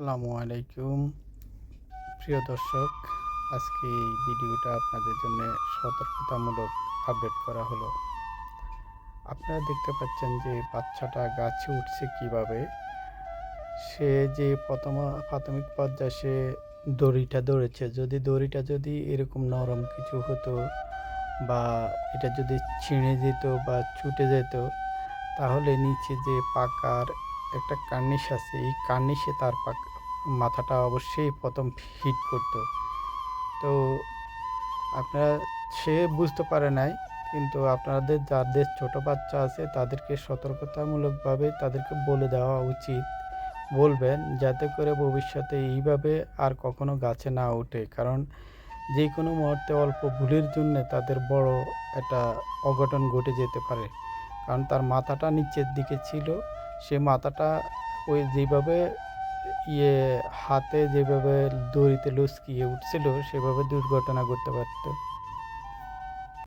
আসসালামু আলাইকুম প্রিয় দর্শক। আজকে এই ভিডিওটা আপনাদের জন্য সতর্কতামূলক আপডেট করা হলো। আপনারা দেখতে পাচ্ছেন যে বাচ্চাটা গাছে উঠছে কিভাবে। সে যে প্রাথমিক পর্যায়ে সে দড়িটা ধরেছে, যদি এরকম নরম কিছু হতো বা এটা যদি ছিঁড়ে যেত বা ছুটে যেত, তাহলে নিচে যে পাকার একটা কার্নিশ আছে, এই কার্নিশে তার মাথাটা অবশ্যই প্রথম হিট করতো। তো আপনারা সে বুঝতে পারে নাই, কিন্তু আপনাদের যাদের ছোট বাচ্চা আছে তাদেরকে সতর্কতামূলকভাবে তাদেরকে বলে দেওয়া উচিত, বলবেন যাতে করে ভবিষ্যতে এইভাবে আর কখনো গাছে না ওঠে। কারণ যে কোনো মুহূর্তে অল্প ভুলের জন্য তাদের বড় একটা অঘটন ঘটে যেতে পারে। কারণ তার মাথাটা নিচের দিকে ছিল, সে মাথাটা ওই যেভাবে ইয়ে হাতে যেভাবে দড়িতে লচকিয়ে উঠছিল সেভাবে দুর্ঘটনা ঘটতে পারত।